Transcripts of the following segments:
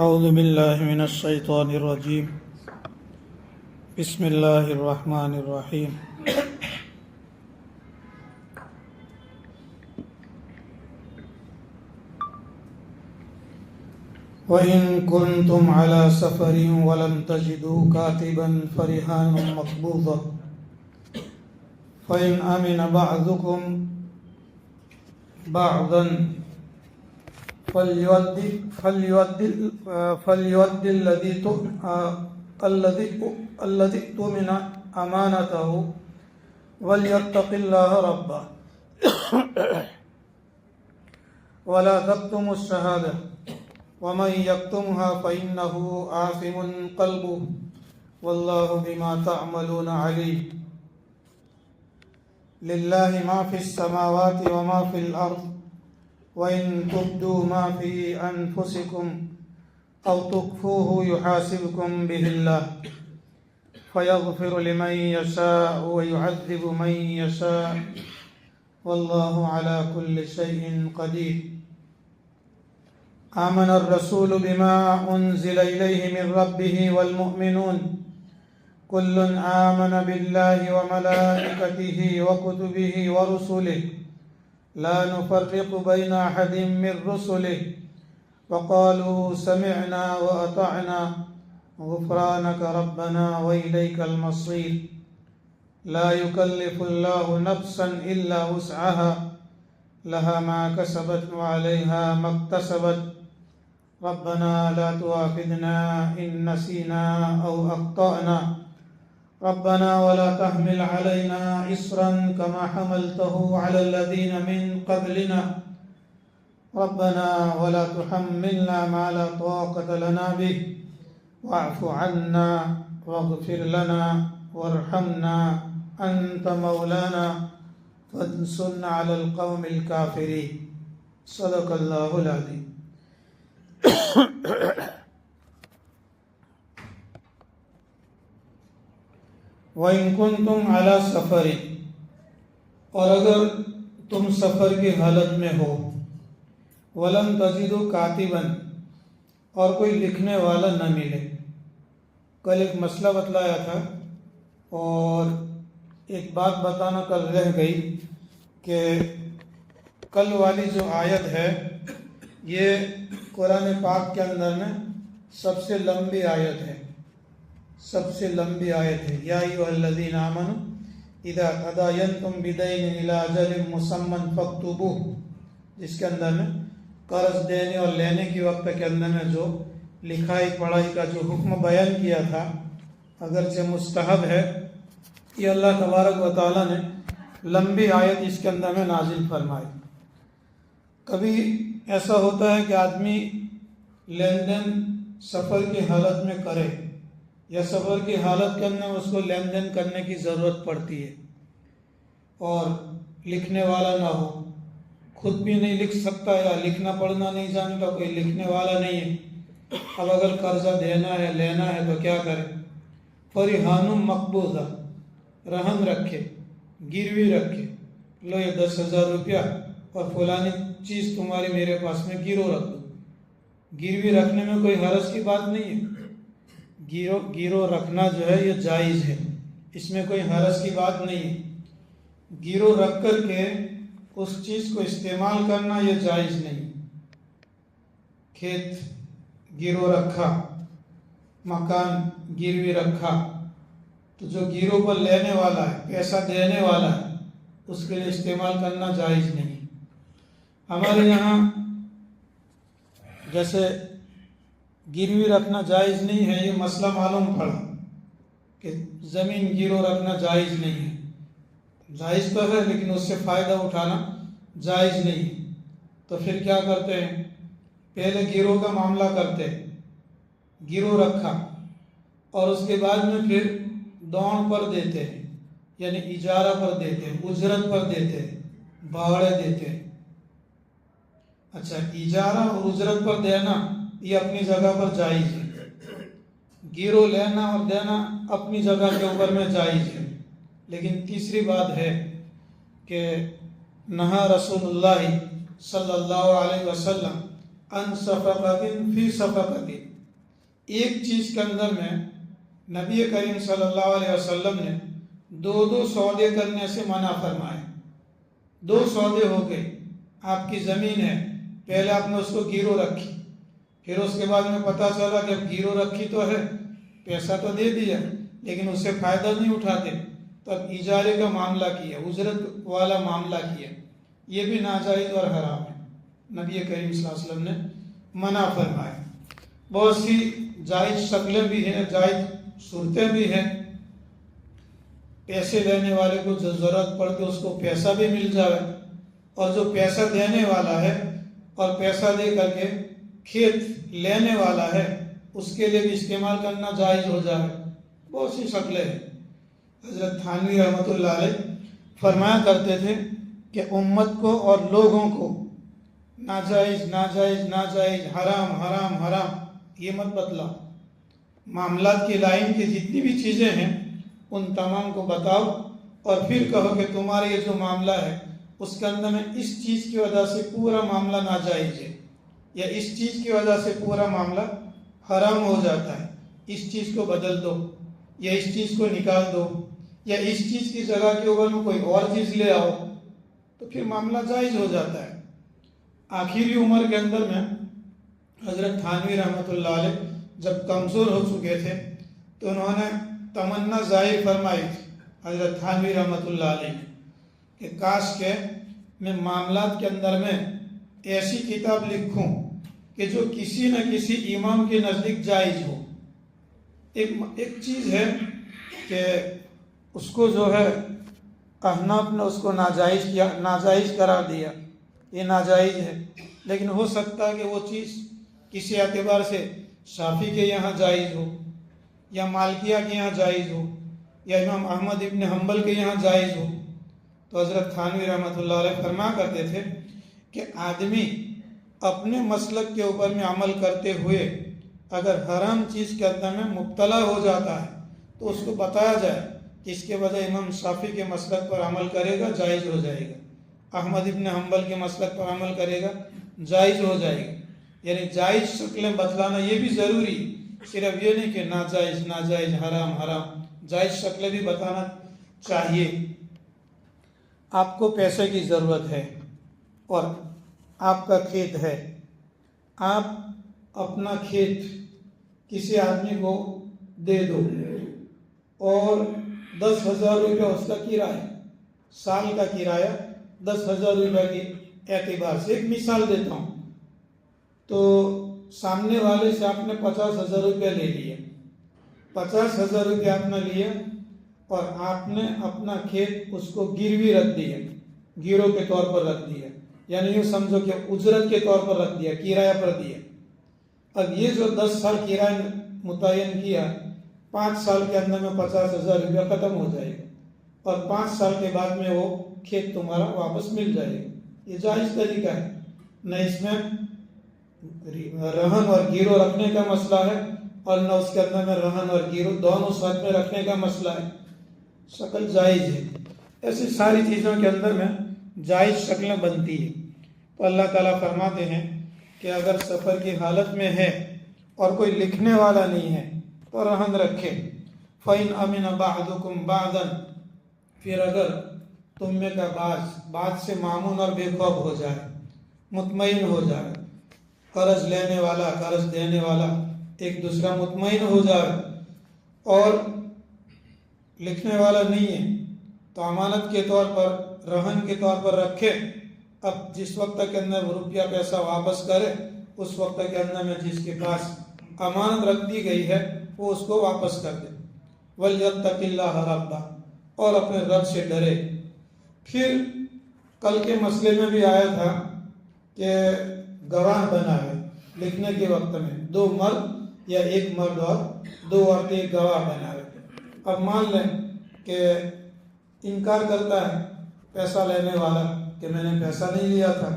أعوذ بالله من الشيطان الرجيم بسم الله الرحمن الرحيم وإن كنتم على سفر ولم تجدوا كاتبا فرهان مقبوضة فإن أمن بعضكم بعضا فليؤد الذي اؤتمن أمانته وليتق الله ربه ولا تكتموا الشهادة ومن يكتمها فإنه آثم قلبه والله بما تعملون عليم لله ما في السماوات وما في الأرض وإن تبدوا ما في أنفسكم أو تخفوه يحاسبكم به الله فيغفر لمن يشاء ويعذب من يشاء والله على كل شيء قدير آمن الرسول بما أنزل إليه من ربه والمؤمنون كل آمن بالله وملائكته وكتبه ورسله لا نفرق بين أحد من رسله وقالوا سمعنا وأطعنا غفرانك ربنا وإليك المصير لا يكلف الله نفسا إلا وسعها لها ما كسبت وعليها ما اكتسبت ربنا لا تؤاخذنا إن نسينا أو أخطأنا ربنا ولا تحمل علينا إصرا كما حملته على الذين من قبلنا ربنا ولا تحملنا ما لا طاقة لنا به واعف عنا واغفر لنا وارحمنا أنت مولانا فانصرنا على القوم الكافرين صدق الله العظيم وَإِن كُنتُمْ عَلَى سَفَرٍ اور اگر تم سفر کی حالت میں ہو وَلَمْ تَجِدُوا كَاتِبًا اور کوئی لکھنے والا نہ ملے. کل ایک مسئلہ بتلایا تھا اور ایک بات بتانا کل رہ گئی کہ کل والی جو آیت ہے یہ قرآن پاک کے اندر میں سب سے لمبی آیت ہے. یا ایھا الذین آمنوا اذا تداینتم بدین الی اجل مسمی فاکتبوہ، جس کے اندر میں قرض دینے اور لینے کے وقت کے اندر میں جو لکھائی پڑھائی کا جو حکم بیان کیا تھا، اگرچہ مستحب ہے، یہ اللہ تبارک و تعالیٰ نے لمبی آیت اس کے اندر میں نازل فرمائی. کبھی ایسا ہوتا ہے کہ آدمی لین دین سفر کی حالت میں کرے یا سفر کی حالت کے اندر اس کو لین دین کرنے کی ضرورت پڑتی ہے اور لکھنے والا نہ ہو، خود بھی نہیں لکھ سکتا یا لکھنا پڑھنا نہیں جانتا، کوئی لکھنے والا نہیں ہے. اب اگر قرضہ دینا ہے لینا ہے تو کیا کرے؟ فرہان مقبوضہ، رہن رکھے، گروی رکھے، لو یہ 10,000 روپیہ اور فلانی چیز تمہاری میرے پاس میں گرو رکھ دو. گروی رکھنے میں کوئی حرج کی بات نہیں ہے، گیرو رکھنا جو ہے یہ جائز ہے، اس میں کوئی حرج کی بات نہیں ہے. گیرو رکھ کر کے اس چیز کو استعمال کرنا یہ جائز نہیں. کھیت گیرو رکھا، مکان گروی رکھا، تو جو گیرو پر لینے والا ہے، پیسہ دینے والا ہے، اس کے لیے استعمال کرنا جائز نہیں. ہمارے یہاں جیسے گروی رکھنا جائز نہیں ہے، یہ مسئلہ معلوم پڑا کہ زمین گیرو رکھنا جائز نہیں ہے. جائز تو ہے لیکن اس سے فائدہ اٹھانا جائز نہیں. تو پھر کیا کرتے ہیں؟ پہلے گیرو کا معاملہ کرتے، گیرو رکھا اور اس کے بعد میں پھر دوڑ پر دیتے ہیں، یعنی اجارہ پر دیتے ہیں، اجرت پر دیتے ہیں، بھاڑے دیتے ہیں. اچھا، اجارہ اور اجرت پر دینا یہ اپنی جگہ پر جائز ہے، گیرو لینا اور دینا اپنی جگہ کے اوپر میں جائز ہے. لیکن تیسری بات ہے کہ نہا رسول اللہ صلی اللہ علیہ وسلم ان صفقت فی صفقت، ایک چیز کے اندر میں نبی کریم صلی اللہ علیہ وسلم نے دو سودے کرنے سے منع فرمائے. 2 سودے ہو گئے. آپ کی زمین ہے، پہلے آپ نے اس کو گیرو رکھی، پھر اس کے بعد میں پتہ چلا کہ اب گیرو رکھی تو ہے، پیسہ تو دے دیا لیکن اس سے فائدہ نہیں اٹھاتے، تب اجارے کا معاملہ کیا، اجرت والا معاملہ کیا. یہ بھی ناجائز اور حرام ہے. نبی کریم صلی اللہ علیہ وسلم نے منع فرمایا. بہت سی جائز شکلیں بھی ہیں، جائز صورتیں بھی ہیں. پیسے لینے والے کو جو ضرورت پڑتے اس کو پیسہ بھی مل جائے، اور جو پیسہ دینے والا ہے اور پیسہ دے کر کے کھیت لینے والا ہے اس کے لیے بھی استعمال کرنا جائز ہو جائے. بہت سی شکلیں ہیں. حضرت تھانوی رحمۃ اللہ علیہ فرمایا کرتے تھے کہ امت کو اور لوگوں کو ناجائز ناجائز ناجائز، حرام حرام حرام یہ مت بتلاؤ. معاملات کی لائن کی جتنی بھی چیزیں ہیں ان تمام کو بتاؤ، اور پھر کہو کہ تمہارا یہ جو معاملہ ہے اس کے اندر میں اس چیز کی وجہ سے پورا معاملہ ناجائز ہے، یا اس چیز کی وجہ سے پورا معاملہ حرام ہو جاتا ہے، اس چیز کو بدل دو یا اس چیز کو نکال دو، یا اس چیز کی جگہ کے اوپر میں کوئی اور چیز لے آؤ، تو پھر معاملہ جائز ہو جاتا ہے. آخری عمر کے اندر میں حضرت تھانوی رحمۃ اللہ علیہ جب کمزور ہو چکے تھے تو انہوں نے تمنا ظاہر فرمائی تھی حضرت تھانوی رحمۃ اللہ علیہ نے کہ کاش کہ میں معاملات کے اندر میں ایسی کتاب لکھوں کہ جو کسی نہ کسی امام کے نزدیک جائز ہو. ایک چیز ہے کہ اس کو جو ہے احناف نے اس کو ناجائز کیا، ناجائز قرار دیا، یہ ناجائز ہے، لیکن ہو سکتا ہے کہ وہ چیز کسی اعتبار سے شافعی کے یہاں جائز ہو، یا مالکیہ کے یہاں جائز ہو، یا امام احمد ابن حنبل کے یہاں جائز ہو. تو حضرت تھانوی رحمۃ اللہ علیہ فرما کرتے تھے کہ آدمی اپنے مسلک کے اوپر میں عمل کرتے ہوئے اگر حرام چیز کے اندر میں مبتلا ہو جاتا ہے تو اس کو بتایا جائے کہ اس کے بجائے امام شافعی کے مسلک پر عمل کرے گا جائز ہو جائے گا، احمد ابن حنبل کے مسلک پر عمل کرے گا جائز ہو جائے گا. یعنی جائز شکلیں بتلانا یہ بھی ضروری، صرف یہ نہیں کہ ناجائز ناجائز حرام حرام، جائز شکلیں بھی بتانا چاہیے. آپ کو پیسے کی ضرورت ہے اور آپ کا کھیت ہے، آپ اپنا کھیت کسی آدمی کو دے دو اور 10,000 روپیہ اس کا کرایہ، سال کا کرایہ 10,000 روپیہ کے اعتبار سے، ایک مثال دیتا ہوں، تو سامنے والے سے آپ نے 50,000 روپیہ لے لیا، 50,000 روپیہ آپ نے لیا اور آپ نے اپنا کھیت اس کو گروی رکھ دیا، گیرو کے طور پر رکھ دیا، یعنی یوں سمجھو کہ اجرت کے طور پر رکھ دیا، کرایہ پر دیا. اب یہ جو 10 سال کرایہ متعین کیا، 5 سال کے اندر میں 50,000 روپیہ ختم ہو جائے گا اور 5 سال کے بعد میں وہ کھیت تمہارا واپس مل جائے گا. یہ جائز طریقہ ہے، نہ اس میں رہن اور گیرو رکھنے کا مسئلہ ہے اور نہ اس کے اندر میں رہن اور گیرو دونوں ساتھ میں رکھنے کا مسئلہ ہے، شکل جائز ہے. ایسی ساری چیزوں کے اندر میں جائز شکلیں بنتی ہیں. تو اللہ تعالیٰ فرماتے ہیں کہ اگر سفر کی حالت میں ہے اور کوئی لکھنے والا نہیں ہے تو رہن رکھے. فَإِنْ أَمِنَ بَعْضُكُمْ بَعْضًا، پھر اگر تم میں کا بعض سے مامون اور بے خوف ہو جائے، مطمئن ہو جائے، قرض لینے والا قرض دینے والا ایک دوسرا مطمئن ہو جائے اور لکھنے والا نہیں ہے تو امانت کے طور پر، رہن کے طور پر رکھے. اب جس وقت کے اندر روپیہ پیسہ واپس کرے اس وقت کے اندر میں جس کے پاس امانت رکھ دی گئی ہے وہ اس کو واپس کر دے. وَلْيَتَّقِ اللَّهَ رَبَّهُ، اور اپنے رب سے ڈرے. پھر کل کے مسئلے میں بھی آیا تھا کہ گواہ بنائے لکھنے کے وقت میں، 2 مرد یا 1 مرد اور 2 عورتیں گواہ بنائے. اب مان لیں کہ انکار کرتا ہے پیسہ لینے والا کہ میں نے پیسہ نہیں لیا تھا،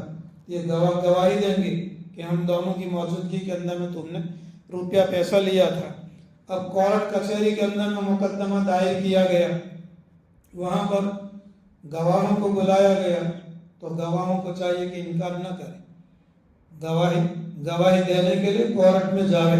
یہ گواہی دیں گے کہ ہم دونوں کی موجودگی کے اندر میں تم نے روپیہ پیسہ لیا تھا. اب کورٹ کچہری کے اندر میں مقدمہ دائر کیا گیا، وہاں پر گواہوں کو بلایا گیا تو گواہوں کو چاہیے کہ انکار نہ کرے، گواہی دینے کے لیے کورٹ میں جائے،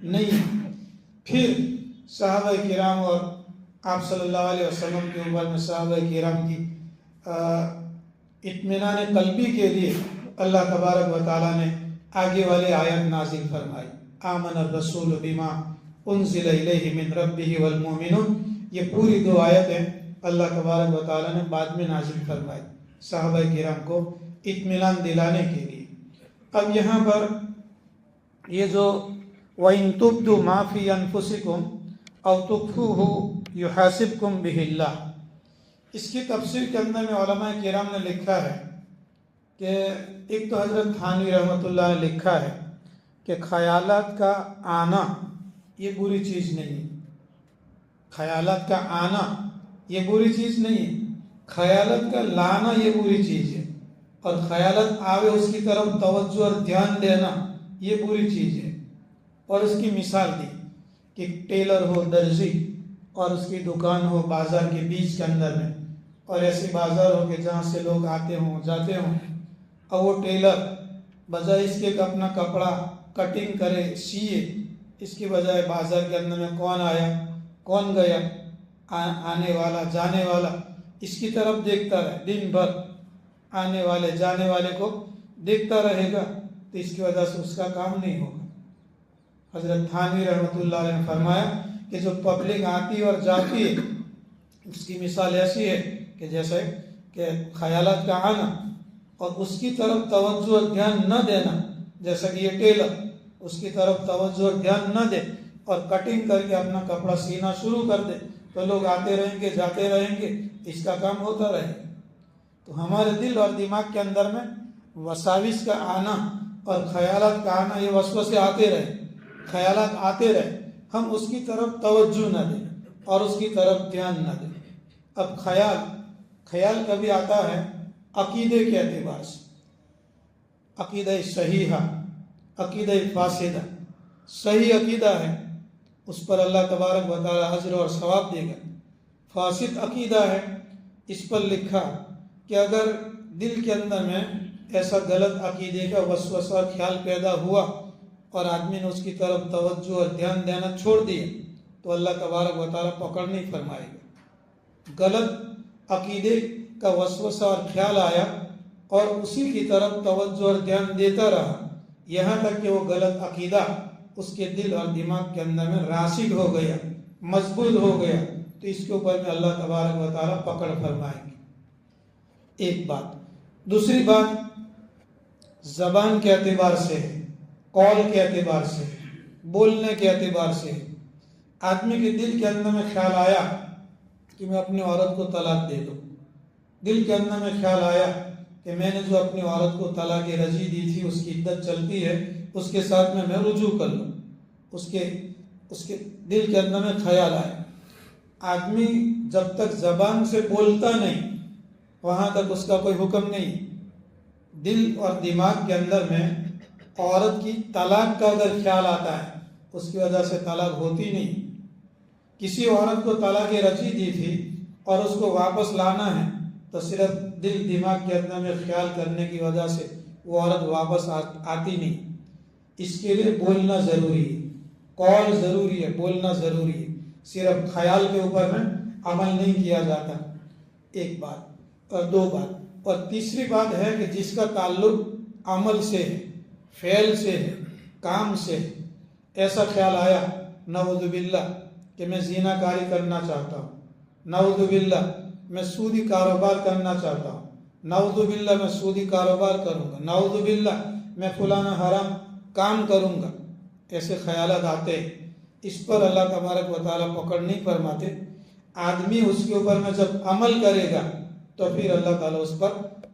نہیں ہے۔ پھر صحابہ کرام اور آپ صلی اللہ علیہ وسلم کے اوپر میں صحابہ کرام کی اطمینان قلبی کے لیے اللہ تبارک و تعالیٰ نے آگے والے آیت نازل فرمائی، آمن الرسول بما انزل الیہ من ربہ والمؤمنون۔ یہ پوری 2 آیتیں اللہ تبارک و تعالیٰ نے بعد میں نازل فرمائی صحابہ کرام کو اطمینان دلانے کے لیے۔ اب یہاں پر یہ جو وَإِن تُبْدُوا مَا فِي أَنفُسِكُمْ أَوْ تُخْفُوهُ يُحَاسِبْكُم بِهِ اللَّهُ، اس کی تفسیر کے اندر میں علماء کرام نے لکھا ہے کہ ایک تو حضرت تھانوی رحمۃ اللہ نے لکھا ہے کہ خیالات کا آنا یہ بری چیز نہیں ہے، خیالات کا آنا یہ بری چیز نہیں ہے، خیالات کا لانا یہ بری چیز ہے، اور خیالات آوے اس کی طرف توجہ اور دھیان دینا یہ بری چیز ہے۔ اور اس کی مثال دی کہ ٹیلر ہو، درزی، اور اس کی دکان ہو بازار کے بیچ کے اندر میں، اور ایسی بازار ہو کہ جہاں سے لوگ آتے ہوں جاتے ہوں، اور وہ ٹیلر بجائے اس کے اپنا کپڑا کٹنگ کرے سیے، اس کی بجائے بازار کے اندر میں کون آیا کون گیا، آنے والا جانے والا، اس کی طرف دیکھتا رہے، دن بھر آنے والے جانے والے کو دیکھتا رہے گا، تو اس کی وجہ سے اس کا کام نہیں ہوگا۔ حضرت تھانوی رحمۃ اللہ علیہ نے فرمایا کہ جو پبلک آتی اور جاتی ہے اس کی مثال ایسی ہے کہ جیسے کہ خیالات کا آنا اور اس کی طرف توجہ اور دھیان نہ دینا، جیسا کہ یہ ٹیلر اس کی طرف توجہ اور دھیان نہ دے اور کٹنگ کر کے اپنا کپڑا سینا شروع کر دے، تو لوگ آتے رہیں گے جاتے رہیں گے، اس کا کام ہوتا رہے گا۔ تو ہمارے دل اور دماغ کے اندر میں وساوس کا آنا اور خیالات کا آنا، یہ وسوسے آتے رہے، خیالات آتے رہے، ہم اس کی طرف توجہ نہ دیں اور اس کی طرف دھیان نہ دیں۔ اب خیال کبھی آتا ہے عقیدے کے اعتبار سے، عقیدہ صحیحہ، عقیدہ فاسدہ۔ صحیح عقیدہ ہے اس پر اللہ تبارک و تعالی اجر اور ثواب دے گا، فاسد عقیدہ ہے اس پر لکھا کہ اگر دل کے اندر میں ایسا غلط عقیدے کا وسوسہ خیال پیدا ہوا اور آدمی نے اس کی طرف توجہ اور دھیان دینا چھوڑ دیا تو اللہ تبارک و تعالیٰ پکڑ نہیں فرمائے گا۔ غلط عقیدے کا وسوسہ اور خیال آیا اور اسی کی طرف توجہ اور دھیان دیتا رہا یہاں تک کہ وہ غلط عقیدہ اس کے دل اور دماغ کے اندر میں راسخ ہو گیا، مضبوط ہو گیا، تو اس کے اوپر میں اللہ تبارک و تعالیٰ پکڑ فرمائیں گے۔ ایک بات۔ دوسری بات زبان کے اعتبار سے، قول کے اعتبار سے، بولنے کے اعتبار سے، آدمی کے دل کے اندر میں خیال آیا کہ میں اپنی عورت کو طلاق دے دوں، دل کے اندر میں خیال آیا کہ میں نے جو اپنی عورت کو طلاق رجعی دی تھی اس کی عدت چلتی ہے، اس کے ساتھ میں رجوع کر لوں، اس کے دل کے اندر میں خیال آیا۔ آدمی جب تک زبان سے بولتا نہیں وہاں تک اس کا کوئی حکم نہیں، دل اور دماغ کے اندر میں عورت کی طلاق کا اگر خیال آتا ہے اس کی وجہ سے طلاق ہوتی نہیں۔ کسی عورت کو طلاق رجعی دی تھی اور اس کو واپس لانا ہے تو صرف دل دماغ کے اندر میں خیال کرنے کی وجہ سے وہ عورت واپس آتی نہیں۔ اس کے لیے بولنا ضروری ہے، قول ضروری ہے، بولنا ضروری ہے، صرف خیال کے اوپر میں عمل نہیں کیا جاتا۔ ایک بات اور دو بات، اور تیسری بات ہے کہ جس کا تعلق عمل سے ہے، فعل سے ہے، کام سے ہے۔ ایسا خیال آیا نعوذ باللہ کہ میں زنا کاری کرنا چاہتا ہوں، نعوذ باللہ میں سودی کاروبار کرنا چاہتا ہوں، نعوذ باللہ میں سودی کاروبار کروں گا، نعوذ باللہ میں فلانا حرام کام کروں گا، ایسے خیالات آتے ہیں، اس پر اللہ تبارک و تعالیٰ پکڑ نہیں فرماتے۔ آدمی اس کے اوپر میں جب عمل کرے گا تو پھر اللہ تعالیٰ اس پر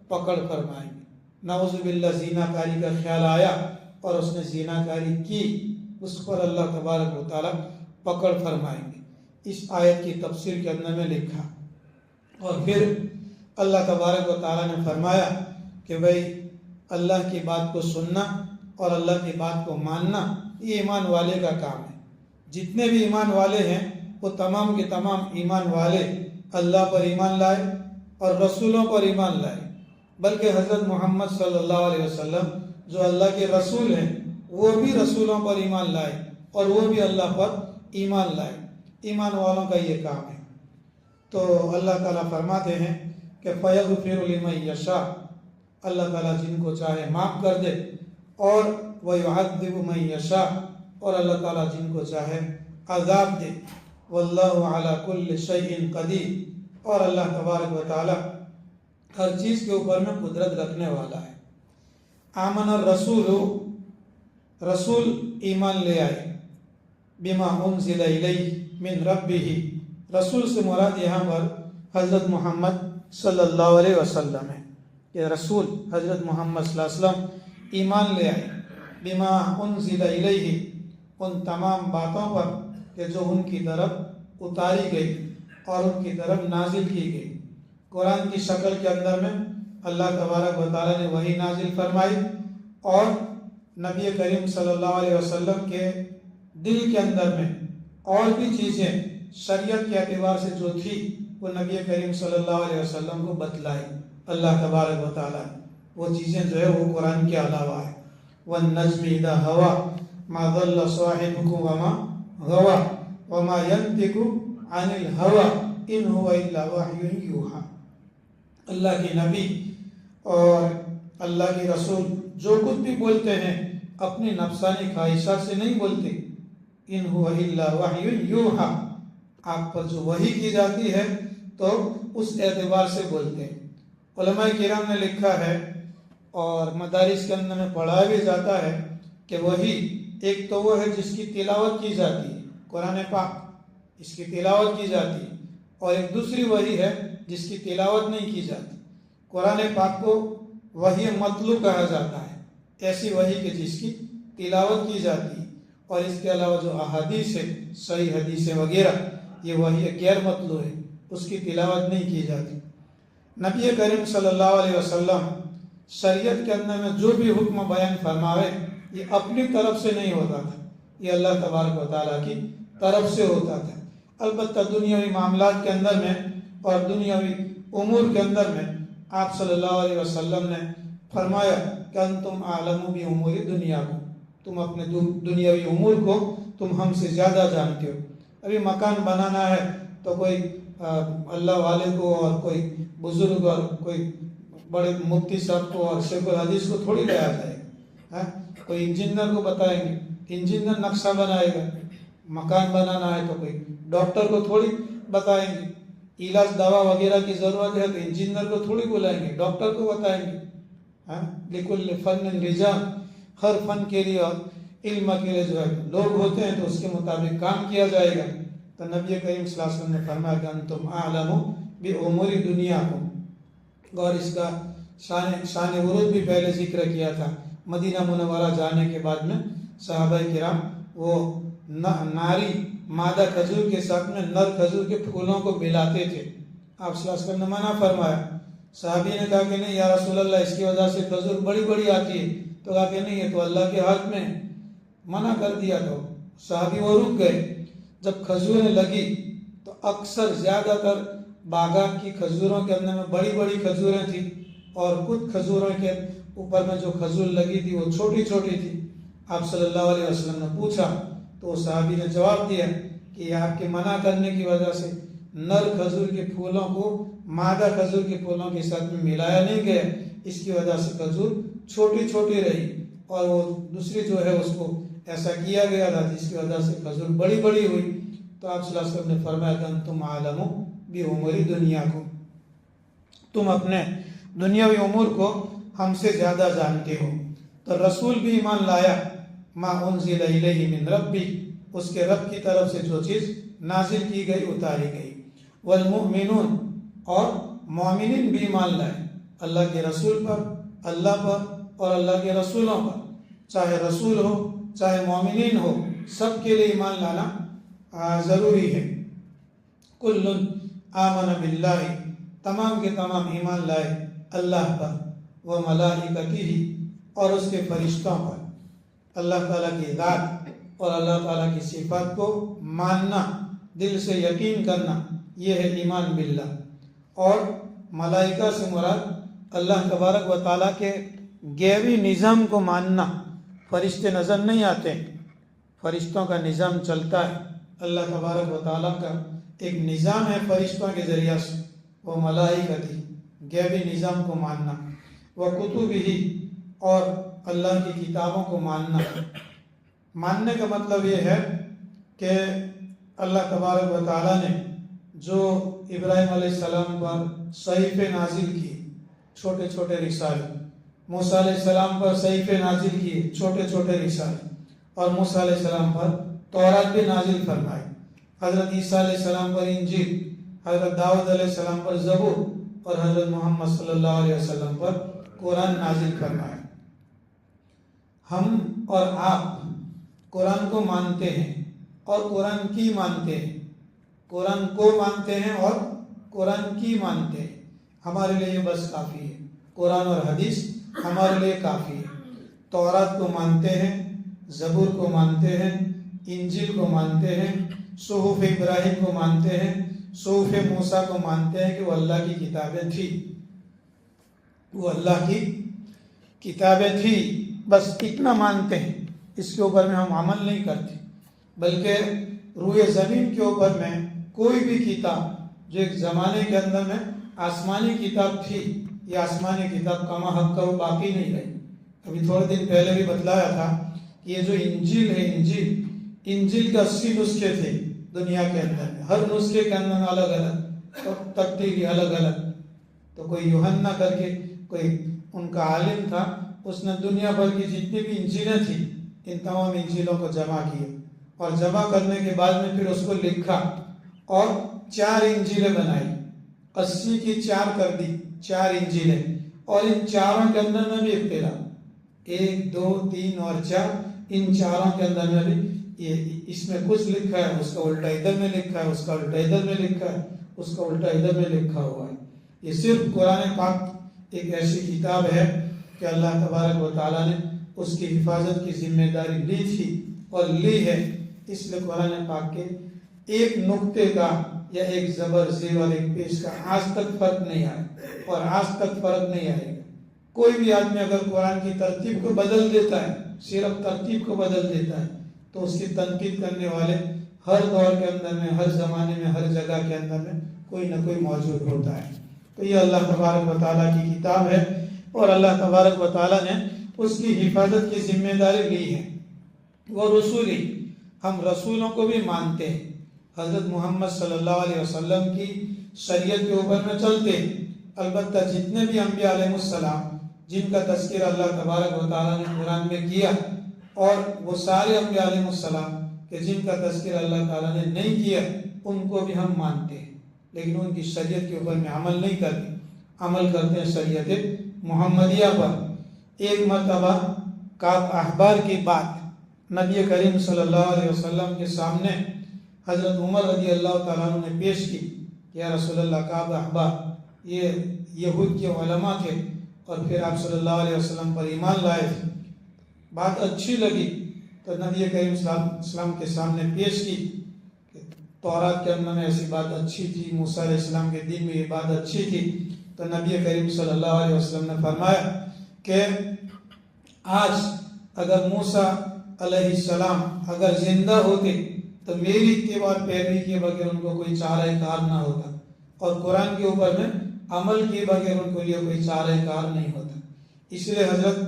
پکڑ فرمائیں گے۔ نعوذ باللہ زنا کاری کا خیال آیا اور اس نے زنا کاری کی، اس پر اللہ تبارک و تعالیٰ پکڑ فرمائیں گے۔ اس آیت کی تفسیر کے اندر میں لکھا، اور پھر اللہ تبارک و تعالیٰ نے فرمایا کہ بھئی اللہ کی بات کو سننا اور اللہ کی بات کو ماننا یہ ایمان والے کا کام ہے۔ جتنے بھی ایمان والے ہیں وہ تمام کے تمام ایمان والے اللہ پر ایمان لائے اور رسولوں پر ایمان لائے، بلکہ حضرت محمد صلی اللہ علیہ وسلم جو اللہ کے رسول ہیں وہ بھی رسولوں پر ایمان لائے، اور وہ بھی اللہ پر ایمان لائے. ایمان والوں کا یہ کام ہے. تو اللہ تعالیٰ فرماتے ہیں کہ فَيَغْفِرُ لِمَن يَشَاءُ، اللہ تعالیٰ جن کو چاہے معاف کر دے، اور وَيُعَذِّبُ مَن يَشَاءُ، اور اللہ تعالیٰ جن کو چاہے عذاب دے. وَاللَّهُ عَلَى كُلِّ شَيْءٍ قَدِيرٌ، اور اللہ تبارک و تعالیٰ ہر چیز کے اوپر میں قدرت رکھنے والا ہے. آمن الرسول، رسول ایمان لے آئے. بما انزل الیہ من ربہ، رسول سے مراد یہاں پر حضرت محمد صلی اللہ علیہ وسلم ہے. کہ رسول حضرت محمد صلی اللہ علیہ وسلم ایمان لے آئے. بما انزل الیہ، ان تمام باتوں پر کہ جو ان کی طرف اتاری گئی اور ان کی طرف نازل کی گئی. قرآن کی شکل کے اندر میں اللہ تبارک و تعالیٰ نے وحی نازل فرمائی، اور نبی کریم صلی اللہ علیہ وسلم کے دل کے اندر میں اور بھی چیزیں شریعت کے اعتبار سے جو تھی وہ نبی کریم صلی اللہ علیہ وسلم کو بتلائی اللہ تبارک و تعالیٰ. وہ چیزیں جو ہے وہ قرآن کے علاوہ ہے. وَالنَّجْمِ إِذَا هَوَى مَا ضَلَّ صَاحِبُكُمْ وَمَا غَوَى وَمَا يَنطِقُ عَنِ الْهَوَى إِنْ هُوَ إِلَّا وَحْيٌ يُوحَىٰ. اللہ کے نبی اور اللہ کے رسول جو کچھ بھی بولتے ہیں اپنی نفسانی خواہشات سے نہیں بولتے. ان هو الا وحی یوحیٰ، آپ پر جو وحی کی جاتی ہے تو اس اعتبار سے بولتے ہیں. علماء کرام نے لکھا ہے اور مدارس کے اندر میں پڑھایا بھی جاتا ہے کہ وحی ایک تو وہ ہے جس کی تلاوت کی جاتی ہے، قرآن پاک اس کی تلاوت کی جاتی ہے، اور ایک دوسری وحی ہے جس کی تلاوت نہیں کی جاتی. قرآن پاک کو وحی مطلوع کہا جاتا ہے، ایسی وحی کہ جس کی تلاوت کی جاتی ہے. اور اس کے علاوہ جو احادیث ہے، صحیح حدیثیں وغیرہ، یہ وحی غیر مطلوع ہے، اس کی تلاوت نہیں کی جاتی. نبی کریم صلی اللہ علیہ وسلم شریعت کے اندر میں جو بھی حکم بیان فرماوے یہ اپنی طرف سے نہیں ہوتا تھا، یہ اللہ تبارک و تعالیٰ کی طرف سے ہوتا تھا. البتہ دنیاوی معاملات کے اندر میں اور دنیاوی امور کے اندر میں آپ صلی اللہ علیہ وسلم نے فرمایا کہ انتم اعلم بامور دنیاکم، تم اپنے دنیاوی امور کو تم ہم سے زیادہ جانتے ہو. ابھی مکان بنانا ہے تو کوئی اللہ والے کو اور کوئی بزرگ اور کوئی بڑے مفتی صاحب کو اور شیخ الحدیث کو تھوڑی لیا جائے گا. کوئی انجینئر کو بتائیں گے، انجینئر نقشہ بنائے گا. مکان بنانا ہے تو کوئی ڈاکٹر کو تھوڑی بتائیں گے. علاج دوا وغیرہ کی ضرورت ہے تو انجینئر کو تھوڑی بلائیں گے، ڈاکٹر کو بتائیں گے. لکل فن رجال، ہر فن کے لیے اور علم کے لیے جو ہے لوگ ہوتے ہیں تو اس کے مطابق کام کیا جائے گا. تو نبی کریم صلی اللہ علیہ وسلم نے فرمایا کہ انتم اعلم بامور دنیاکم. اور اس کا شان ورود بھی پہلے ذکر کیا تھا. مدینہ منورہ جانے کے بعد میں صحابہ کرام وہ ناری مادہ کھجور کے ساتھ میں نر کھجور کے پھولوں کو ملاتے تھے. آپ صلی اللہ علیہ وسلم نے منع فرمایا. صحابی نے کہا کہ نہیں یا رسول اللہ، اس کی وجہ سے کھجور بڑی بڑی آتی ہے. تو کہا کہ نہیں، یہ تو اللہ کے حق میں منع کر دیا. تو صحابی وہ رک گئے. جب کھجوریں لگی تو اکثر زیادہ تر باغات کی کھجوروں کے اندر میں بڑی بڑی کھجوریں تھیں، اور کچھ کھجوروں کے اوپر میں جو کھجور لگی تھی وہ چھوٹی چھوٹی تھی. آپ صلی اللہ علیہ وسلم نے پوچھا تو صحابی نے جواب دیا کہ یہ آپ کے منع کرنے کی وجہ سے نر کھجور کے پھولوں کو مادہ کھجور کے پھولوں کے ساتھ میں ملایا نہیں گیا، اس کی وجہ سے کھجور چھوٹی چھوٹی رہی، اور وہ دوسری جو ہے اس کو ایسا کیا گیا تھا جس کی وجہ سے کھجور بڑی بڑی ہوئی. تو آپ صلی اللہ علیہ وسلم نے فرمایا کہ انتم اعلم بامور دنیاکم، تم اپنے دنیاوی امور کو ہم سے زیادہ جانتے ہو. تو رسول بھی ایمان لایا ما انزل الیہ من ربی، اس کے رب کی طرف سے جو چیز نازل کی گئی اتاری گئی. والمؤمنون، اور مومنین بھی ایمان لائے اللہ کے رسول پر، اللہ پر اور اللہ کے رسولوں پر. چاہے رسول ہو چاہے مومنین ہو، سب کے لیے ایمان لانا ضروری ہے. کل آمن باللہ، تمام کے تمام ایمان لائے اللہ پر، و ملائکتہ، اور اس کے فرشتوں پر. اللہ تعالیٰ کی ذات اور اللہ تعالیٰ کی صفات کو ماننا، دل سے یقین کرنا، یہ ہے ایمان باللہ. اور ملائکہ سے مراد اللہ تبارک و تعالیٰ کے غیبی نظام کو ماننا. فرشتے نظر نہیں آتے، فرشتوں کا نظام چلتا ہے، اللہ تبارک و تعالیٰ کا ایک نظام ہے فرشتوں کے ذریعہ سے، وہ ملائکتی غیبی نظام کو ماننا، وہ کتبی اور اللہ کی کتابوں کو ماننا۔ ماننے کا مطلب یہ ہے کہ اللہ تبارک و تعالیٰ نے جو ابراہیم علیہ السلام پر صحیفے نازل کیے چھوٹے چھوٹے رسالے، موسیٰ علیہ السلام پر صحیفے نازل کیے چھوٹے چھوٹے رسالے، اور موسیٰ علیہ السلام پر تورات بھی نازل فرمائی، حضرت عیسیٰ علیہ السلام پر انجیل، حضرت داؤد علیہ السلام پر زبور، اور حضرت محمد صلی اللہ علیہ وسلم پر قرآن نازل فرمایا۔ ہم اور آپ قرآن کو مانتے ہیں اور قرآن کی مانتے ہیں، قرآن کو مانتے ہیں اور قرآن کی مانتے ہیں، ہمارے لیے یہ بس کافی ہے، قرآن اور حدیث ہمارے لیے کافی ہے۔ تورات کو مانتے ہیں، زبور کو مانتے ہیں، انجیل کو مانتے ہیں، صحف ابراہیم کو مانتے ہیں، صحف موسیٰ کو مانتے ہیں کہ وہ اللہ کی کتابیں تھی، وہ اللہ کی کتابیں تھی، بس اتنا مانتے ہیں۔ اس کے اوپر میں ہم عمل نہیں کرتے، بلکہ روئے زمین کے اوپر میں کوئی بھی کتاب جو ایک زمانے کے اندر میں آسمانی کتاب تھی، یہ آسمانی کتاب کما حق کا وہ باقی نہیں رہی۔ ابھی تھوڑے دن پہلے بھی بتلایا تھا کہ یہ جو انجیل ہے، انجیل کے 80 نسخے تھے دنیا کے اندر میں، ہر نسخے کے اندر الگ الگ ترتیب الگ الگ۔ تو کوئی یوحنا کر کے کوئی ان کا عالم تھا، اس نے دنیا بھر کی جتنی بھی انجیلیں تھیں ان تمام انجیلوں کو جمع کیے، اور جمع کرنے کے بعد میں پھر اس کو لکھا اور 4 انجیلیں بنائی، 80 کی 4 کر دی، 4 انجیلیں، اور ان چاروں کے اندر میں بھی اختلاف، 1 2 3 اور 4، ان چاروں کے اندر میں بھی اس میں کچھ لکھا ہے، اس کا الٹا ادھر میں لکھا ہے، اس کا الٹا ادھر میں لکھا ہے، اس کا الٹا ادھر میں لکھا ہوا ہے۔ یہ صرف قرآن پاک ایک ایسی کتاب ہے کہ اللہ تبارک و تعالیٰ نے اس کی حفاظت کی ذمہ داری لی تھی اور لی ہے، اس لیے قرآن پاک کے ایک نقطے کا یا ایک زبر زیر اور ایک پیش کا آج تک فرق نہیں آیا اور آج تک فرق نہیں آئے گا۔ کوئی بھی آدمی اگر قرآن کی ترتیب کو بدل دیتا ہے، صرف ترتیب کو بدل دیتا ہے، تو اس کی تنقید کرنے والے ہر دور کے اندر میں، ہر زمانے میں، ہر جگہ کے اندر میں کوئی نہ کوئی موجود ہوتا ہے۔ تو یہ اللہ تبارک و تعالیٰ کی کتاب ہے اور اللہ تبارک و تعالیٰ نے اس کی حفاظت کی ذمہ داری لی ہے۔ وہ رسولی، ہم رسولوں کو بھی مانتے ہیں، حضرت محمد صلی اللہ علیہ وسلم کی شریعت کے اوپر میں چلتے ہیں۔ البتہ جتنے بھی انبیاء علیہ السلام جن کا تذکرہ اللہ تبارک و تعالیٰ نے قرآن میں کیا، اور وہ سارے انبیاء علیہ السلام کہ جن کا تذکرہ اللہ تعالیٰ نے نہیں کیا، ان کو بھی ہم مانتے ہیں، لیکن ان کی شریعت کے اوپر میں عمل نہیں کرتے، عمل کرتے ہیں شریعت محمدیہ پر۔ ایک مرتبہ کعب احبار کی بات نبی کریم صلی اللہ علیہ وسلم کے سامنے حضرت عمر رضی اللہ تعالیٰ عنہ نے پیش کی، یا رسول اللہ، کعب احبار یہ یہود کے علماء تھے اور پھر آپ صلی اللہ علیہ وسلم پر ایمان لائے تھے، بات اچھی لگی تو نبی کریم صلی اللہ علیہ وسلم کے سامنے پیش کی کہ تورات کے اندر میں ایسی بات اچھی تھی، موسیٰ علیہ السلام کے دین میں یہ بات اچھی تھی۔ تو نبی کریم صلی اللہ علیہ وسلم نے فرمایا کہ آج اگر موسیٰ علیہ السلام اگر زندہ ہوتے تو میری اتباع پیروی کے بغیر ان کو کوئی چارہ کار نہ ہوتا، اور قرآن کے اوپر میں عمل کے بغیر ان کو لیے کوئی چارہ کار نہیں ہوتا۔ اس لیے حضرت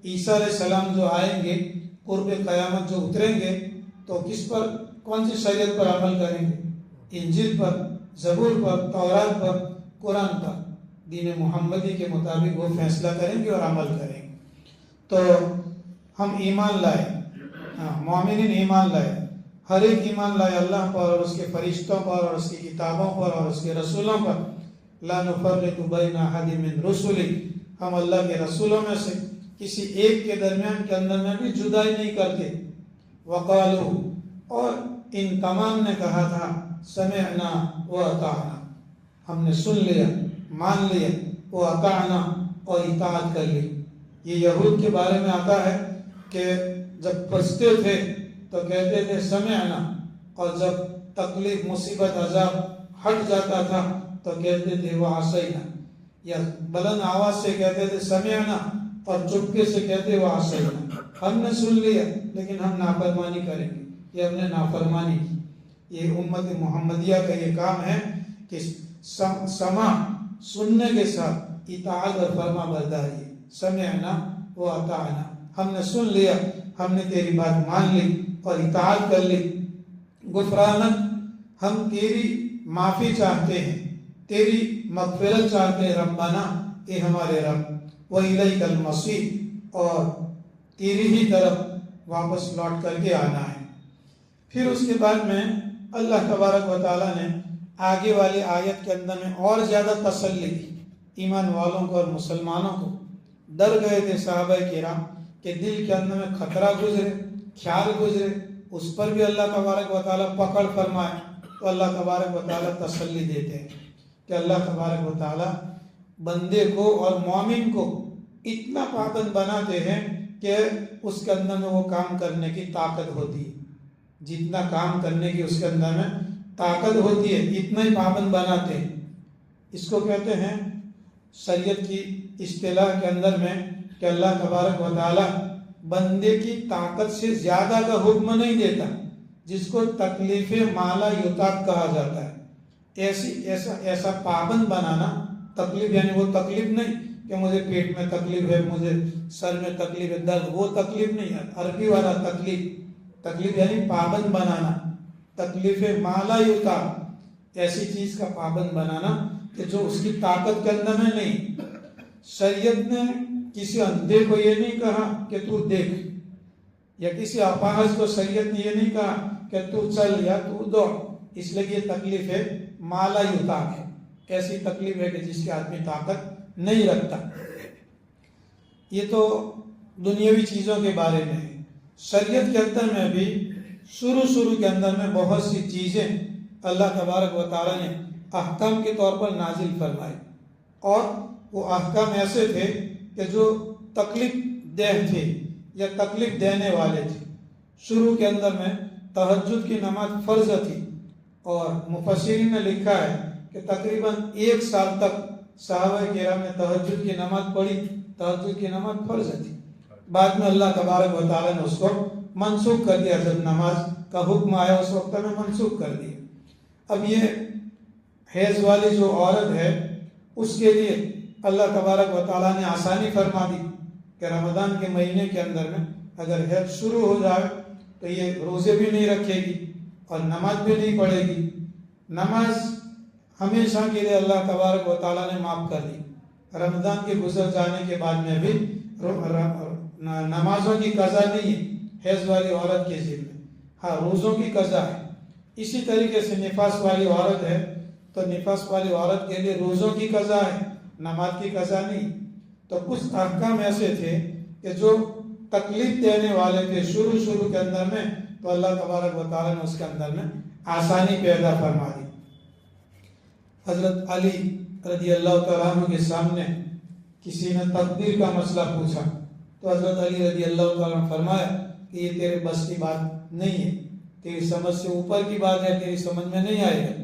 عیسیٰ علیہ السلام جو آئیں گے، قرب قیامت جو اتریں گے، تو کس پر، کون سی شریعت پر عمل کریں گے؟ انجیل پر، زبور پر، تورات پر، قرآن پر، دین محمدی کے مطابق وہ فیصلہ کریں گے اور عمل کریں گے۔ تو ہم ایمان لائے، مومنین ایمان لائے، ہر ایک ایمان لائے اللہ پر اور اس کے فرشتوں پر اور اس کی کتابوں پر اور اس کے رسولوں پر۔ لا نفرق بین احد من رسلہ، ہم اللہ کے رسولوں میں سے کسی ایک کے درمیان کے اندر میں بھی جدائی نہیں کرتے۔ وقالو، اور ان تمام نے کہا تھا، سمعنا واطعنا، ہم نے سن لیا، مان لیا، واطعنا، اور اطاعت کر لی۔ یہ یہود کے بارے میں آتا ہے کہ جب پھنستے تھے تو کہتے تھے سمعنا، اور جب تکلیف، مصیبت، عذاب ہٹ جاتا تھا تو کہتے تھے وعصینا، یا بلند آواز سے کہتے تھے سمعنا اور چپکے سے کہتے وعصینا۔ ہم نے سن لیا لیکن ہم نافرمانی کریں گے، یہ ہم نے نافرمانی کی۔ یہ امت محمدیہ کا یہ کام ہے کہ سماع سننے کے ساتھ اطاعت اور فرما برداری، سمعنا و اطعنا، ہم نے سن لیا، ہم نے تیری بات مان لی اور اطاعت کر لی۔ غفرانک، ہم تیری معافی چاہتے ہیں، تیری مغفرت چاہتے ہیں ربنا، اے ہمارے رب، وَإِلَيْكَ الْمَصِيرُ، اور تیری ہی طرف واپس لوٹ کر کے آنا ہے۔ پھر اس کے بعد میں اللہ تبارک و تعالیٰ نے آگے والی آیت کے اندر میں اور زیادہ تسلی دی ایمان والوں کو اور مسلمانوں کو۔ ڈر گئے تھے صحابہ کرام کہ دل کے اندر میں خطرہ گزرے، خیال گزرے، اس پر بھی اللہ تبارک و تعالیٰ پکڑ فرمائے، تو اللہ تبارک و تعالیٰ تسلی دیتے ہیں کہ اللہ تبارک و تعالیٰ بندے کو اور مومن کو اتنا پابند بناتے ہیں کہ اس کے اندر میں وہ کام کرنے کی طاقت ہوتی ہے، جتنا کام کرنے کی اس کے اندر میں طاقت ہوتی ہے اتنا ہی پابند بناتے ہیں۔ اس کو کہتے ہیں شریعت کی اصطلاح کے اندر میں کہ اللہ تبارک و تعالیٰ بندے کی طاقت سے زیادہ کا حکم نہیں دیتا، جس کو تکلیف مالا یطاق کہا جاتا ہے۔ ایسا پابند بنانا، تکلیف یعنی وہ تکلیف نہیں کہ مجھے پیٹ میں تکلیف ہے، مجھے سر میں تکلیف ہے، درد، وہ تکلیف نہیں ہے، عربی والا تکلیف یعنی پابند بنانا، تکلیف مالا یطاق، ایسی چیز کا پابند بنانا کہ جو اس کی طاقت کے اندر میں نہیں۔ شریعت نے کسی اندھے کو یہ نہیں کہا کہ تو دیکھ، یا کسی اپاہج کو شریعت نے یہ نہیں کہا کہ تو چل یا تو دوڑ، اس لیے یہ تکلیف ہے مالا یطاق ہے، ایسی تکلیف ہے کہ جس کے آدمی طاقت نہیں رکھتا۔ یہ تو دنیاوی چیزوں کے بارے میں ہے۔ شریعت کے اندر میں بھی شروع کے اندر میں بہت سی چیزیں اللہ تبارک و تعالیٰ نے احکام کے طور پر نازل فرمائے، اور وہ احکام ایسے تھے کہ جو تکلیف دہ تھے یا تکلیف دینے والے تھے۔ شروع کے اندر میں تہجد کی نماز فرض تھی، اور مفسرین نے لکھا ہے کہ تقریباً 1 سال تک صحابہ کرام نے تہجد کی نماز پڑھی، تہجد کی نماز فرض تھی۔ بعد میں اللہ تبارک و تعالیٰ نے اس کو منسوخ کر دیا، جب نماز کا حکم آیا اس وقت میں منسوخ کر دیا۔ اب یہ حیض والی جو عورت ہے اس کے لیے اللہ تبارک و تعالیٰ نے آسانی فرما دی کہ رمضان کے مہینے کے اندر میں اگر حیض شروع ہو جائے تو یہ روزے بھی نہیں رکھے گی اور نماز بھی نہیں پڑھے گی۔ نماز ہمیشہ کے لیے اللہ تبارک و تعالیٰ نے معاف کر دی۔ رمضان کے گزر جانے کے بعد میں بھی نمازوں کی قضا نہیں ہے حیض والی عورت کے ذمہ، ہاں روزوں کی قضا ہے۔ اسی طریقے سے نفاس والی عورت ہے تو نفاس والی عورت کے لیے روزوں کی قضا ہے، نماز کی قضا نہیں۔ تو کچھ احکام ایسے تھے کہ جو تکلیف دینے والے تھے شروع کے اندر میں، تو اللہ تبارک و تعالیٰ نے اس کے اندر میں آسانی پیدا فرما دی۔ حضرت علی رضی اللہ تعالیٰ عنہ کے سامنے کسی نے تقدیر کا مسئلہ پوچھا تو حضرت علی رضی اللہ تعالیٰ نے فرمایا کہ یہ تیرے بس کی بات نہیں ہے، تیری سمجھ سے اوپر کی بات ہے، تیری سمجھ میں نہیں آئے گا۔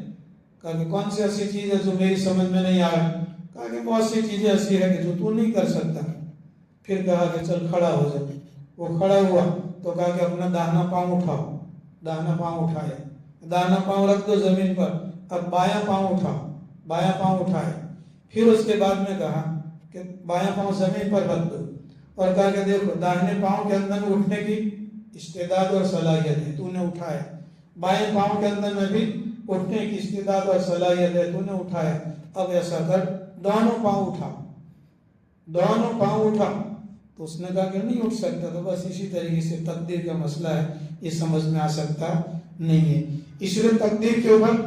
کہا کہ کون سی ایسی چیز ہے جو میری سمجھ میں نہیں آئے؟ کہا کہ بہت سی چیزیں ایسی ہے کہ جو تو نہیں کر سکتا۔ پھر کہا کہ چل کھڑا ہو جا۔ وہ کھڑا ہوا تو کہا کہ اپنا داہنا پاؤں اٹھاؤ۔ داہنا پاؤں اٹھایا، داہنا پاؤں رکھ دو زمین پر، اب بایاں پاؤں اٹھاؤ۔ بایاں پاؤں اٹھائے، پھر اس کے بعد میں کہا کہ بایاں پاؤں زمین پر رکھ دو، اور کہا کہ دیکھو داہنے پاؤں کے اندر میں اٹھنے کی استعداد اور صلاحیت ہے، تو نے اٹھایا۔ بائیں پاؤں کے اندر میں بھی اٹھنے کی استعداد اور صلاحیت ہے، تو نے اٹھایا۔ اب ایسا کر دونوں پاؤں اٹھا، دونوں پاؤں اٹھا۔ تو اس نے کہا کہ نہیں اٹھ سکتا۔ تو بس اسی طریقے سے تقدیر کا مسئلہ ہے، یہ سمجھ میں آ سکتا نہیں ہے۔ اس لیے تقدیر کے اوپر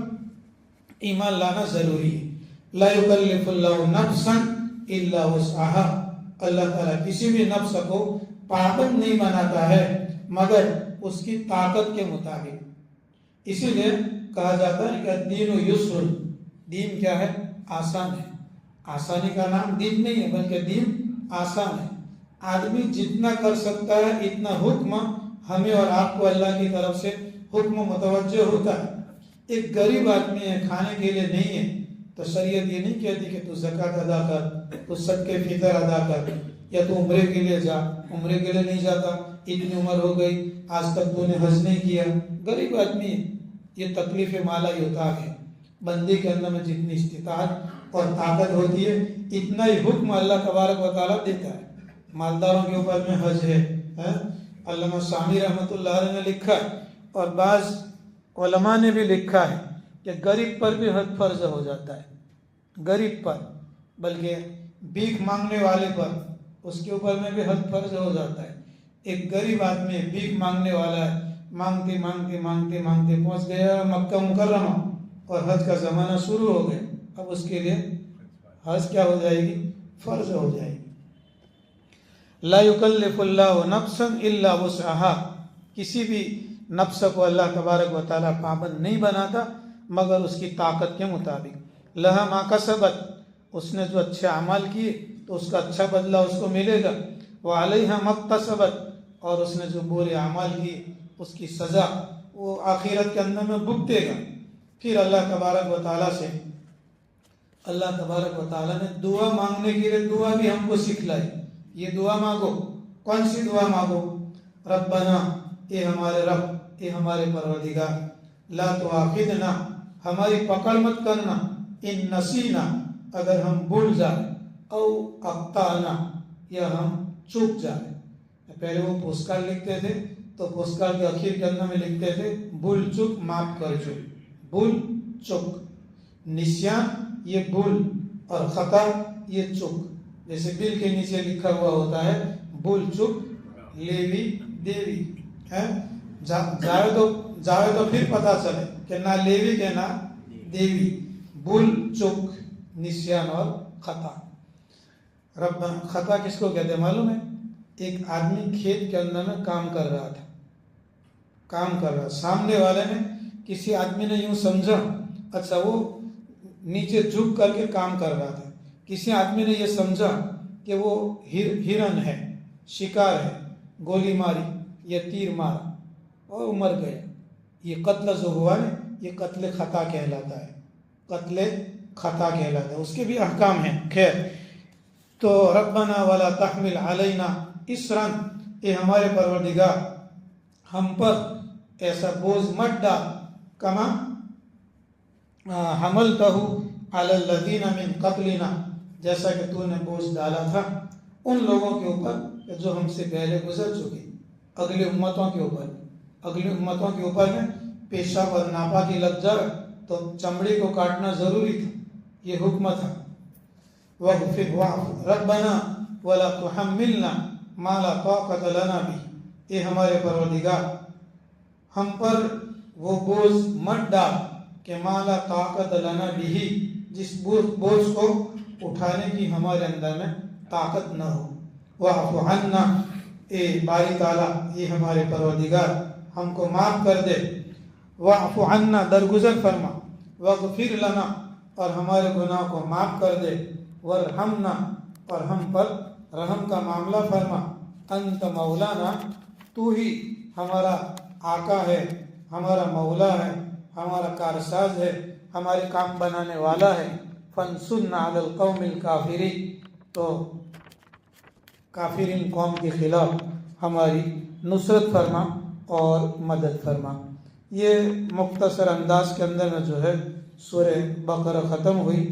ایمان لانا ضروری ہے۔ لا یکلف اللہ نفسا الا وسعها، اللہ تعالیٰ کسی بھی نفس کو پابند نہیں بناتا ہے مگر اس کی طاقت کے مطابق۔ اسی لیے کہا جاتا ہے کہ دین یسر، دین کیا ہے؟ آسان ہے۔ آسانی کا نام دین نہیں ہے بلکہ دین آسان ہے۔ آدمی جتنا کر سکتا ہے اتنا حکم ہمیں اور آپ کو اللہ کی طرف سے حکم متوجہ ہوتا ہے۔ ایک غریب آدمی ہے، کھانے کے لیے نہیں ہے، تو شریعت یہ نہیں کہتی کہ تو زکوٰۃ ادا کر، تو صدقہ فطر ادا کر، یا تو عمرے کے لیے جا، عمرے کے لیے نہیں جاتا، اتنی عمر ہو گئی آج تک تو نے حج نہیں کیا، غریب آدمی ہے، یہ تکلیف مالا ہی ہوتا ہے۔ بندے کے اندر میں جتنی استطاعت اور طاقت ہوتی ہے اتنا ہی حکم اللہ تبارک و تعالیٰ دیتا ہے۔ مالداروں کے اوپر میں حج ہے، علامہ سامی رحمۃ اللہ علیہ نے لکھا ہے اور بعض علماء نے بھی لکھا ہے کہ غریب پر بھی حج فرض ہو جاتا ہے، غریب پر، بلکہ بھیک مانگنے والے پر اس کے اوپر میں بھی حج فرض ہو جاتا ہے۔ ایک غریب آدمی بھیک مانگنے والا ہے، مانگتے مانگتے مانگتے مانگتے پہنچ گیا مکہ مکرمہ اور حج کا زمانہ شروع ہو گیا، اب اس کے لیے حج کیا ہو جائے گی؟ فرض ہو جائے گی۔ لا یکلف اللہ نفسا الا وسعها، کسی بھی نفس کو اللہ تبارک و تعالیٰ پابند نہیں بناتا مگر اس کی طاقت کے مطابق۔ لہا ما کسبت، اس نے جو اچھے اعمال کیے تو اس کا اچھا بدلہ اس کو ملے گا، وعلیہا ما اکتسبت، اور اس نے جو برے اعمال کیے اس کی سزا وہ آخرت کے اندر میں بھگتے گا۔ پھر اللہ تبارک و تعالیٰ سے، اللہ تبارک و تعالیٰ نے دعا مانگنے کے لیے دعا بھی ہم کو سکھلائی، یہ دعا مانگو، کون سی دعا مانگو؟ ربنا، اے ہمارے رب، اے ہمارے پروردگار، لا تؤاخذنا، ہماری پکڑ مت کرنا، ان نسینا، اگر ہم بھول جائیں، او اخطانا، یا ہم چوک جائیں۔ پہلے وہ پوسٹ کارڈ لکھتے تھے تو پوسٹ کارڈ کے آخر کے اندر میں لکھتے تھے بھول چوک معاف کر جو، بھول چوک، نسیان یہ بھول اور خطا یہ چوک، جیسے بل کے نیچے لکھا ہوا ہوتا ہے بھول چوک لیوی دیوی، جاوے تو پھر پتا چلے کہ نہ لیوی کے نہ دیوی، بھول چوک، نسیان اور خطا۔ رب خطا کس کو کہتے ہیں معلوم ہے؟ ایک آدمی کھیت کے اندر میں کام کر رہا تھا، سامنے والے نے کسی آدمی نے یوں سمجھا، اچھا وہ نیچے جھک کر کے کام کر رہا تھا، کسی آدمی نے یہ سمجھا کہ وہ ہرن ہے، شکار ہے، گولی ماری یا تیر مارا اور وہ مر گیا، یہ قتل جو ہوا نا یہ قتل خطا کہلاتا ہے، قتل خطا کہلاتا ہے، اس کے بھی احکام ہیں۔ خیر، تو ربنا ولا تحمل علینا اسرا، اے ہمارے پروردگار ہم پر ایسا بوجھ مت ڈال، کما حملتہ علی الذین من قبلنا، جیسا کہ تو نے بوجھ ڈالا تھا ان لوگوں کے اوپر جو ہم سے پہلے گزر چکے، اگلی امتوں کے اوپر میں پیشاب اور ناپاکی لگ جائے تو چمڑی کو کاٹنا ضروری تھا، یہ حکم تھا۔ واغفر واعف ربنا ولا تحملنا ما لا طاقت لنا به، اے ہمارے پروردگار ہم پر وہ بوجھ مت ڈال کہ ما لا طاقت لنا به، جس بوجھ کو اٹھانے کی ہمارے اندر میں طاقت نہ ہو۔ واعف عنا، اے باری تعالیٰ یہ ہمارے پروردگار ہم کو معاف کر دے، واعف عنا درگزر فرما، واغفر لنا اور ہمارے گناہ کو معاف کر دے، ورحمنا اور ہم پر رحم کا معاملہ فرما، انت مولانا، تو ہی ہمارا آقا ہے، ہمارا مولا ہے، ہمارا کارساز ہے، ہمارے کام بنانے والا ہے، فانصرنا علی القوم الکافرین، تو کافرین قوم کے خلاف ہماری نصرت فرما اور مدد فرما۔ یہ مختصر انداز کے اندر میں جو ہے سورہ بقرہ ختم ہوئی۔